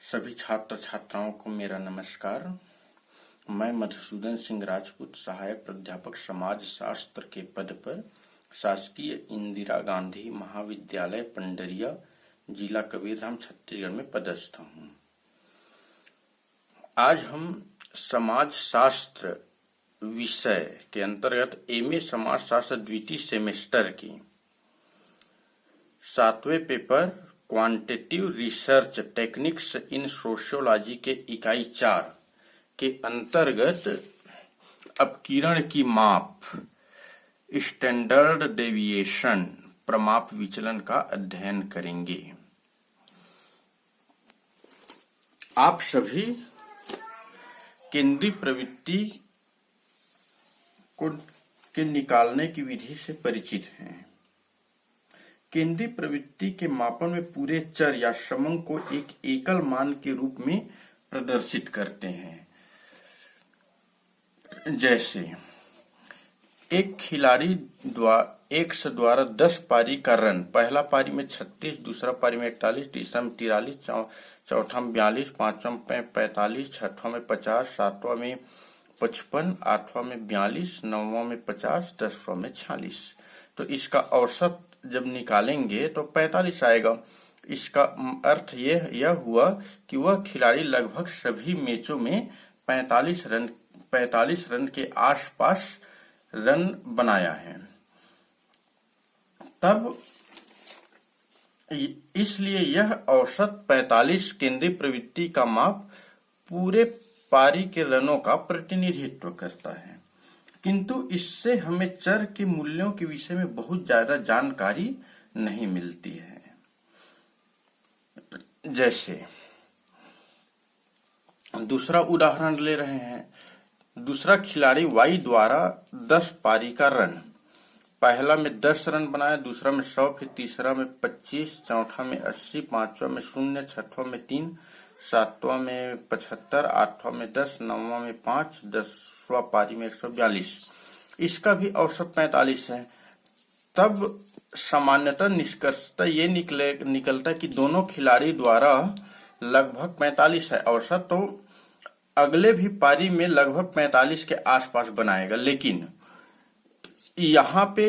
सभी छात्र छात्राओं को मेरा नमस्कार। मैं मधुसूदन सिंह राजपूत सहायक प्राध्यापक समाज शास्त्र के पद पर शासकीय इंदिरा गांधी महाविद्यालय पंडरिया जिला कबीरधाम छत्तीसगढ़ में पदस्थ हूँ। आज हम समाज शास्त्र विषय के अंतर्गत एमए समाज शास्त्र द्वितीय सेमेस्टर की 7वें paper quantitative research techniques in sociology के इकाई 4 के अंतर्गत अपकिरण की माप स्टैंडर्ड डेविएशन प्रमाप विचलन का अध्ययन करेंगे। आप सभी केंद्रीय प्रवृत्ति के निकालने की विधि से परिचित हैं। केंद्रीय प्रवृत्ति के मापन में पूरे चर या समंग को एक एकल मान के रूप में प्रदर्शित करते हैं। जैसे एक खिलाड़ी एक्स द्वारा 10 पारी का रन, पहला पारी में 36, दूसरा पारी में 41, तीसरा में 43, चौथा में 42, पांचवा में 45, छठवां में 50, सातवां में 55, आठवां में 42, नौवां में 50, 10वां में 46। तो इसका औसत जब निकालेंगे तो 45 आएगा। इसका अर्थ यह हुआ कि वह खिलाड़ी लगभग सभी मैचों में 45 रन के आसपास रन बनाया है। तब इसलिए यह औसत 45 केंद्रीय प्रवृत्ति का माप पूरे पारी के रनों का प्रतिनिधित्व करता है, किंतु इससे हमें चर के मूल्यों के विषय में बहुत ज्यादा जानकारी नहीं मिलती है। जैसे दूसरा उदाहरण ले रहे हैं। दूसरा खिलाड़ी वाई द्वारा 10 पारी का रन, पहला में 10 रन बनाया, दूसरा में 100, फिर तीसरा में 25, चौथा में 80, पांचवा में 0, छठवां में 3, सातवां में 75, आठवां में 10, नौवां में 5, 10वां पारी में 142। इसका भी औसत 45 है। तब सामान्यतः निष्कर्षतः ये निकलता है कि दोनों खिलाड़ी द्वारा लगभग 45 है औसत, तो अगले भी पारी में लगभग 45 के आसपास बनाएगा। लेकिन यहाँ पे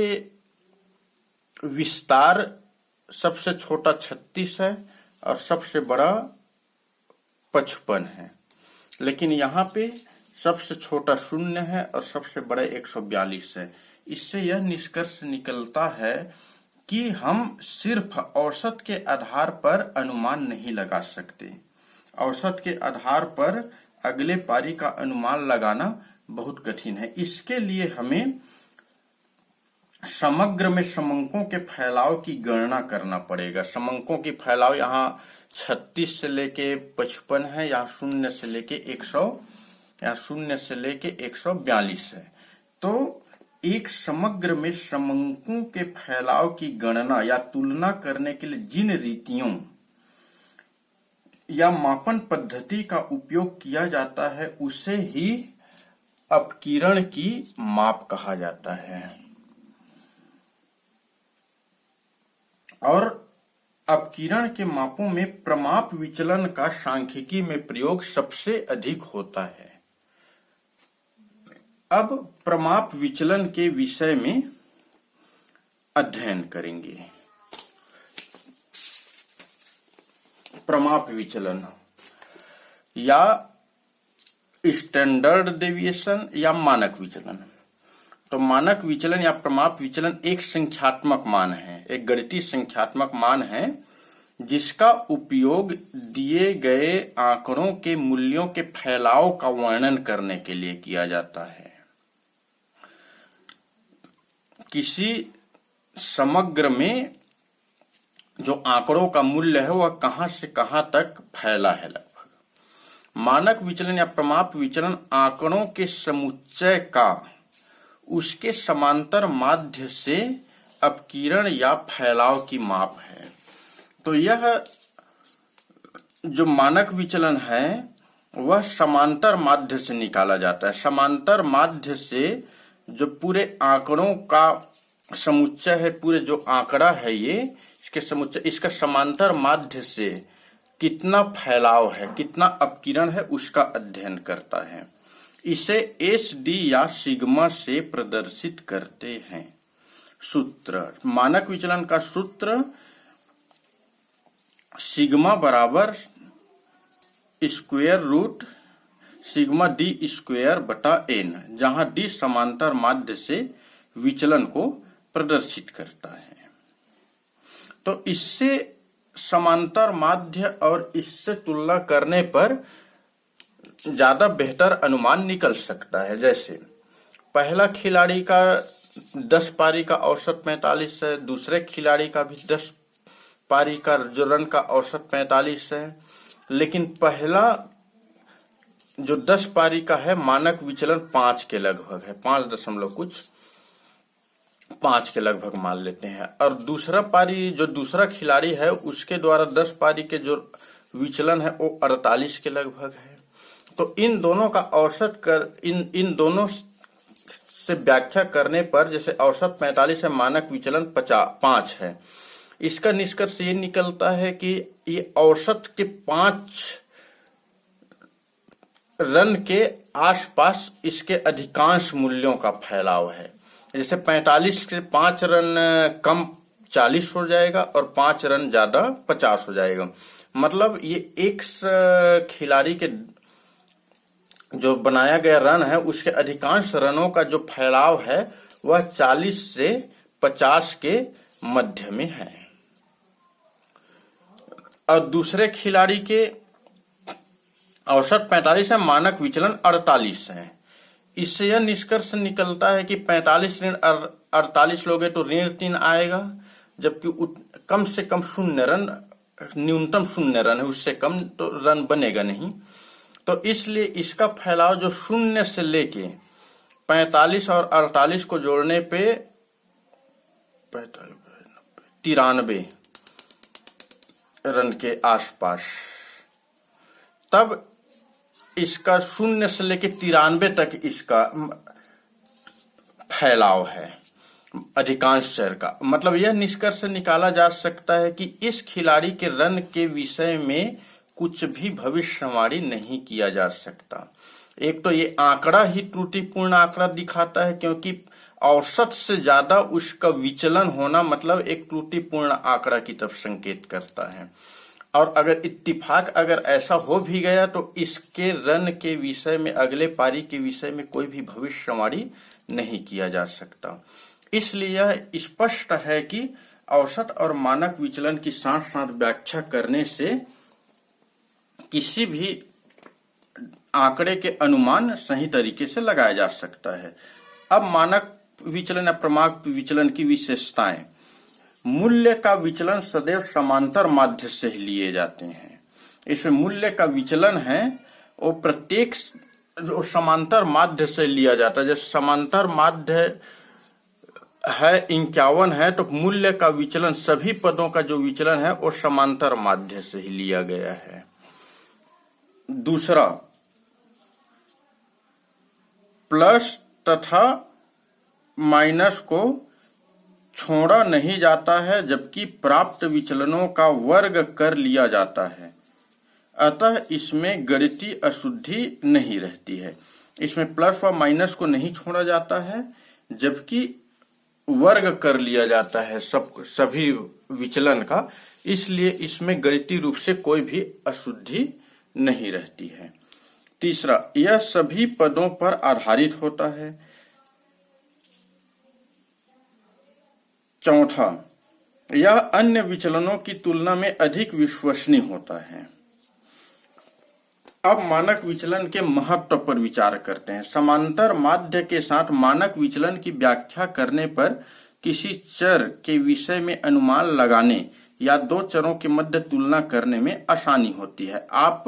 विस्तार सबसे छोटा 36 है और सबसे बड़ा 55 है, लेकिन यहाँ पे सबसे छोटा 0 है और सबसे बड़ा 142 है। इससे यह निष्कर्ष निकलता है कि हम सिर्फ औसत के आधार पर अनुमान नहीं लगा सकते। औसत के आधार पर अगले पारी का अनुमान लगाना बहुत कठिन है। इसके लिए हमें समग्र में समंकों के फैलाव की गणना करना पड़ेगा। समंकों की फैलाव यहाँ 36 से लेके 55 है, यहाँ 0 से लेके 100, यहाँ 0 से लेके 142 है। तो एक समग्र में समंकों के फैलाव की गणना या तुलना करने के लिए जिन रीतियों या मापन पद्धति का उपयोग किया जाता है उसे ही अपकिरण की माप कहा जाता है। और अपकिरण के मापों में प्रमाप विचलन का सांख्यिकी में प्रयोग सबसे अधिक होता है। अब प्रमाप विचलन के विषय में अध्ययन करेंगे। प्रमाप विचलन या स्टैंडर्ड डेविएशन या मानक विचलन। तो मानक विचलन या प्रमाप विचलन एक संख्यात्मक मान है, एक गणितीय संख्यात्मक मान है जिसका उपयोग दिए गए आंकड़ों के मूल्यों के फैलाव का वर्णन करने के लिए किया जाता है। किसी समग्र में जो आंकड़ों का मूल्य है वह कहां से कहां तक फैला है लगभग। मानक विचलन या प्रमाप विचलन आंकड़ों के समुच्चय का उसके समांतर माध्य से अपकिरण या फैलाव की माप है। तो यह जो मानक विचलन है वह समांतर माध्य से निकाला जाता है। समांतर माध्य से जो पूरे आंकड़ों का समुच्चय है, पूरे जो आंकड़ा है ये इसके समुच्चय, इसका समांतर माध्य से कितना फैलाव है, कितना अपकिरण है, उसका अध्ययन करता है। इसे एस डी या सिग्मा से प्रदर्शित करते हैं। सूत्र, मानक विचलन का सूत्र सिग्मा बराबर square root sigma D square बटा एन, जहां डी समांतर माध्य से विचलन को प्रदर्शित करता है। तो इससे समांतर माध्य और इससे तुलना करने पर ज्यादा बेहतर अनुमान निकल सकता है। जैसे पहला खिलाड़ी का 10 पारी का औसत 45 है, दूसरे खिलाड़ी का भी 10 पारी का जो रन का औसत 45 है, लेकिन पहला जो 10 पारी का है मानक विचलन 5 के लगभग है, 5 दशमलव कुछ 5 के लगभग मान लेते हैं, और दूसरा पारी जो दूसरा खिलाड़ी है उसके द्वारा 10 पारी के जो विचलन है वो 48 के लगभग है। तो इन दोनों का औसत कर इन दोनों से व्याख्या करने पर, जैसे औसत 45 है, मानक विचलन 5 है, इसका निष्कर्ष ये निकलता है कि ये औसत के 5 रन के आसपास इसके अधिकांश मूल्यों का फैलाव है। जैसे 45 के 5 रन कम 40 हो जाएगा और 5 रन ज्यादा 50 हो जाएगा। मतलब ये एक खिलाड़ी के जो बनाया गया रन है उसके अधिकांश रनों का जो फैलाव है वह 40 से 50 के मध्य में है, और दूसरे खिलाड़ी के औसत 45 है, मानक विचलन 48 है। इससे यह निष्कर्ष निकलता है कि 45 ऋण 48 लोगे तो ऋण 3 आएगा, जबकि कम से कम 0 रन, न्यूनतम 0 रन है, उससे कम तो रन बनेगा नहीं। तो इसलिए इसका फैलाव जो 0 से लेके 45 और 48 को जोड़ने पे 93 रन के आसपास, तब इसका 0 से लेके 93 तक इसका फैलाव है अधिकांश चर का। मतलब यह निष्कर्ष निकाला जा सकता है कि इस खिलाड़ी के रन के विषय में कुछ भी भविष्यवाणी नहीं किया जा सकता। एक तो ये आंकड़ा ही त्रुटिपूर्ण आंकड़ा दिखाता है, क्योंकि औसत से ज्यादा उसका विचलन होना मतलब एक त्रुटिपूर्ण आंकड़ा की तरफ संकेत करता है। और अगर इत्तिफाक अगर ऐसा हो भी गया तो इसके रन के विषय में, अगले पारी के विषय में कोई भी भविष्यवाणी नहीं किया जा सकता। इसलिए यह स्पष्ट है कि औसत और मानक विचलन की साथ साथ व्याख्या करने से किसी भी आंकड़े के अनुमान सही तरीके से लगाया जा सकता है। अब मानक विचलन या प्रमाण विचलन की विशेषताएं। मूल्य का विचलन सदैव समांतर माध्य से ही लिए जाते हैं। इसमें मूल्य का विचलन है वो प्रत्येक जो समांतर माध्य से लिया जाता है। जैसे समांतर माध्य है 51 है तो मूल्य का विचलन, सभी पदों का जो विचलन है वो समांतर माध्य से ही लिया गया है। दूसरा, प्लस तथा माइनस को छोड़ा नहीं जाता है, जबकि प्राप्त विचलनों का वर्ग कर लिया जाता है, अतः इसमें गणितीय अशुद्धि नहीं रहती है। इसमें प्लस व माइनस को नहीं छोड़ा जाता है, जबकि वर्ग कर लिया जाता है सभी विचलन का, इसलिए इसमें गणितीय रूप से कोई भी अशुद्धि नहीं रहती है। तीसरा, यह सभी पदों पर आधारित होता है। चौथा, यह अन्य विचलनों की तुलना में अधिक विश्वसनीय होता है। अब मानक विचलन के महत्व पर विचार करते हैं। समांतर माध्य के साथ मानक विचलन की व्याख्या करने पर किसी चर के विषय में अनुमान लगाने या दो चरों के मध्य तुलना करने में आसानी होती है। आप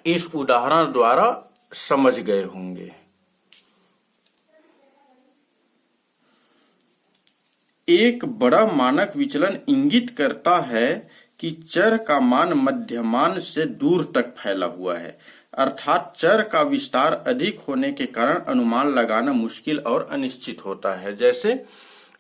इस उदाहरण द्वारा समझ गए होंगे। एक बड़ा मानक विचलन इंगित करता है कि चर का मान मध्यमान से दूर तक फैला हुआ है, अर्थात चर का विस्तार अधिक होने के कारण अनुमान लगाना मुश्किल और अनिश्चित होता है। जैसे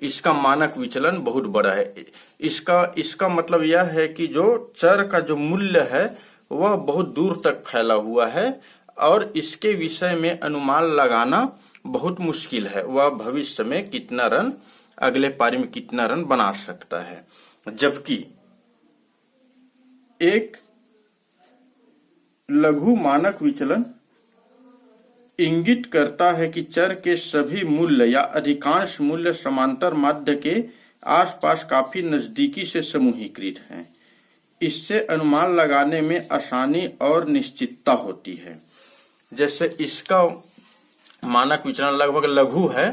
इसका मानक विचलन बहुत बड़ा है। इसका मतलब यह है कि जो चर का जो मूल्य है वह बहुत दूर तक फैला हुआ है और इसके विषय में अनुमान लगाना बहुत मुश्किल है। वह भविष्य में कितना रन, अगले पारी में कितना रन बना सकता है। जबकि एक लघु मानक विचलन इंगित करता है कि चर के सभी मूल्य या अधिकांश मूल्य समांतर माध्य के आसपास काफी नजदीकी से समूहीकृत हैं। इससे अनुमान लगाने में आसानी और निश्चितता होती है। जैसे इसका मानक विचलन लगभग लघु है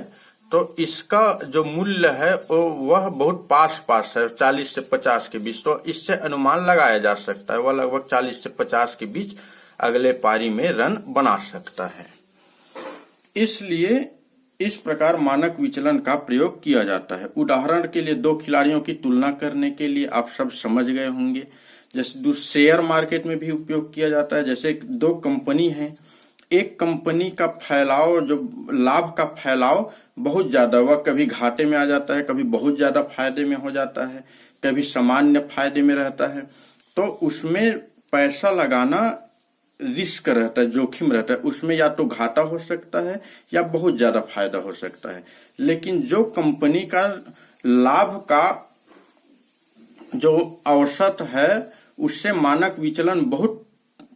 तो इसका जो मूल्य है वह बहुत पास है, 40 से 50 के बीच, तो इससे अनुमान लगाया जा सकता है वह लगभग 40 से 50 के बीच अगले पारी में रन बना सकता है। इसलिए इस प्रकार मानक विचलन का प्रयोग किया जाता है। उदाहरण के लिए दो खिलाड़ियों की तुलना करने के लिए आप सब समझ गए होंगे। जैसे शेयर मार्केट में भी उपयोग किया जाता है। जैसे दो कंपनी है, एक कंपनी का फैलाव, जो लाभ का फैलाव बहुत ज्यादा, वह कभी घाटे में आ जाता है, कभी बहुत ज्यादा फायदे में हो जाता है, कभी सामान्य फायदे में रहता है, तो उसमें पैसा लगाना रिस्क रहता है, जोखिम रहता है। उसमें या तो घाटा हो सकता है या बहुत ज्यादा फायदा हो सकता है। लेकिन जो कंपनी का लाभ का जो औसत है उससे मानक विचलन बहुत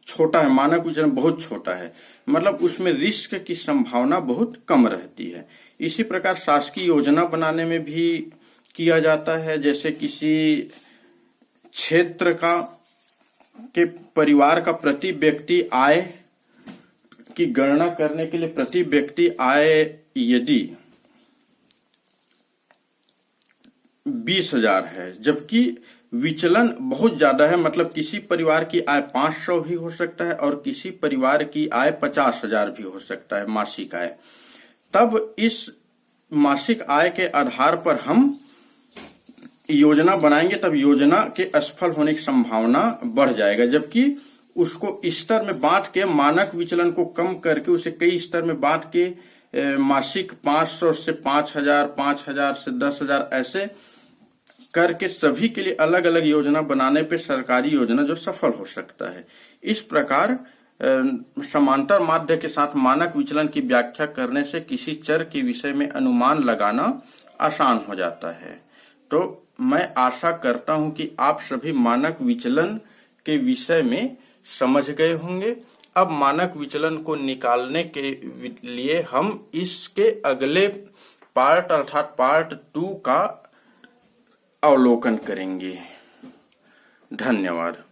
छोटा है, मानक विचलन बहुत छोटा है, मतलब उसमें रिस्क की संभावना बहुत कम रहती है। इसी प्रकार शासकीय योजना बनाने में भी किया जाता है। जैसे किसी क्षेत्र के परिवार का प्रति व्यक्ति आय की गणना करने के लिए प्रति व्यक्ति आय यदि 20,000 है, जबकि विचलन बहुत ज्यादा है, मतलब किसी परिवार की आय 500 भी हो सकता है और किसी परिवार की आय 50,000 भी हो सकता है मासिक आय, तब इस मासिक आय के आधार पर हम योजना बनाएंगे, तब योजना के असफल होने की संभावना बढ़ जाएगा। जबकि उसको स्तर में बांट के, मानक विचलन को कम करके उसे कई स्तर में बांट के मासिक 500 से 5,000, 5,000 से 10,000 ऐसे करके सभी के लिए अलग अलग योजना बनाने पे सरकारी योजना जो सफल हो सकता है। इस प्रकार समांतर माध्य के साथ मानक विचलन की व्याख्या करने से किसी चर के विषय में अनुमान लगाना आसान हो जाता है। तो मैं आशा करता हूं कि आप सभी मानक विचलन के विषय में समझ गए होंगे। अब मानक विचलन को निकालने के लिए हम इसके अगले पार्ट अर्थात पार्ट 2 का अवलोकन करेंगे। धन्यवाद।